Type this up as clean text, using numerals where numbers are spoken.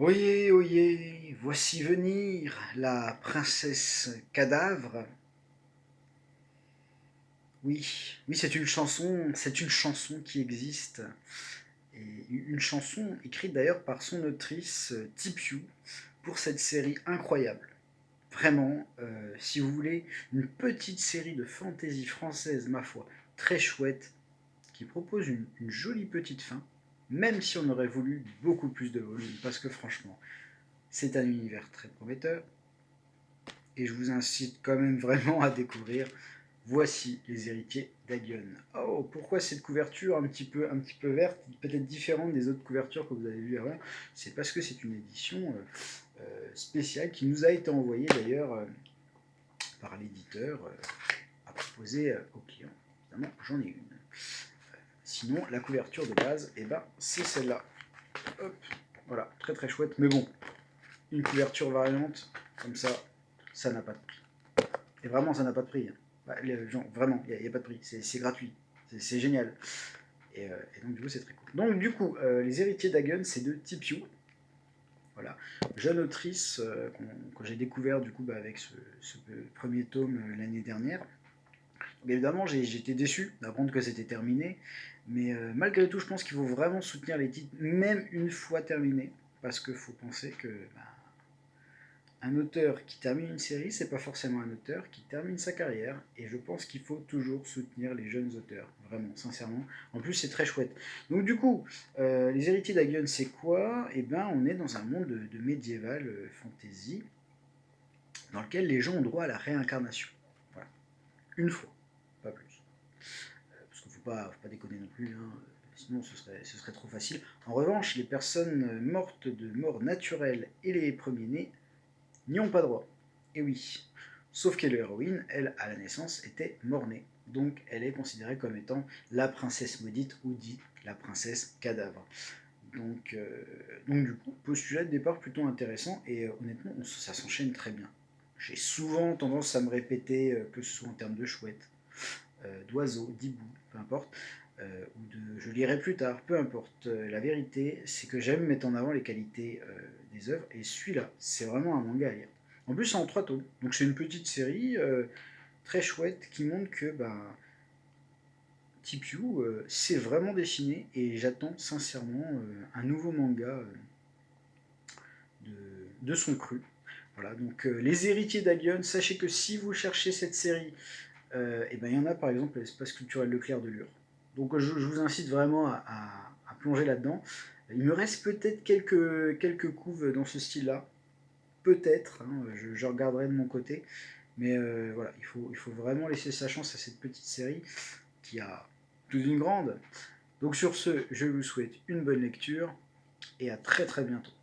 Oyez, oyez, voici venir la princesse cadavre. Oui, oui, c'est une chanson qui existe. Et une chanson écrite d'ailleurs par son autrice Tipiou pour cette série incroyable. Vraiment, si vous voulez une petite série de fantaisie française, ma foi, très chouette, qui propose une jolie petite fin, même si on aurait voulu beaucoup plus de volume, parce que franchement, c'est un univers très prometteur, et je vous incite quand même vraiment à découvrir. Voici les héritiers d'Agion. Oh, pourquoi cette couverture un petit peu verte, peut-être différente des autres couvertures que vous avez vues avant? C'est parce que c'est une édition spéciale qui nous a été envoyée d'ailleurs par l'éditeur à proposer aux clients. Évidemment, j'en ai une. Sinon, la couverture de base, eh ben, c'est celle-là. Hop, voilà, très très chouette. Mais bon, une couverture variante, comme ça n'a pas de prix. Et vraiment, ça n'a pas de prix. Bah, les gens, vraiment, il n'y a pas de prix. C'est gratuit. C'est génial. Et donc, du coup, c'est très cool. Donc, du coup, les héritiers d'Agun, c'est de Tipiou. Voilà. Jeune autrice que j'ai découvert du coup avec ce premier tome l'année dernière. Donc, évidemment, j'étais déçu d'apprendre que c'était terminé. Mais malgré tout, je pense qu'il faut vraiment soutenir les titres, même une fois terminés. Parce qu'il faut penser que un auteur qui termine une série, c'est pas forcément un auteur qui termine sa carrière. Et je pense qu'il faut toujours soutenir les jeunes auteurs, vraiment, sincèrement. En plus, c'est très chouette. Donc du coup, les héritiers d'Agion, c'est quoi? Eh ben, on est dans un monde de médiéval fantasy, dans lequel les gens ont droit à la réincarnation. Voilà, une fois, pas plus. Parce qu'il faut pas déconner non plus, hein. Sinon ce serait trop facile. En revanche, les personnes mortes de mort naturelle et les premiers-nés n'y ont pas droit. Et oui. Sauf que l'héroïne, elle, à la naissance, était mort-née. Donc elle est considérée comme étant la princesse maudite ou dit la princesse cadavre. Donc du coup, postulat de départ plutôt intéressant et honnêtement, ça s'enchaîne très bien. J'ai souvent tendance à me répéter, que ce soit en termes de chouette, d'oiseaux, d'hibou, peu importe, ou de je lirai plus tard, peu importe. La vérité, c'est que j'aime mettre en avant les qualités des œuvres, et celui-là, c'est vraiment un manga à lire. En plus, c'est en 3 tomes, donc c'est une petite série très chouette qui montre que Tipiou sait vraiment dessiner, et j'attends sincèrement un nouveau manga de son cru. Voilà, donc les héritiers d'Agion, sachez que si vous cherchez cette série, et ben, il y en a par exemple à l'espace culturel Leclerc de Lure. Donc je vous incite vraiment à plonger là-dedans. Il me reste peut-être quelques couves dans ce style-là. Peut-être, hein, je regarderai de mon côté. Mais voilà, il faut vraiment laisser sa chance à cette petite série qui a tout d'une grande. Donc sur ce, je vous souhaite une bonne lecture et à très très bientôt.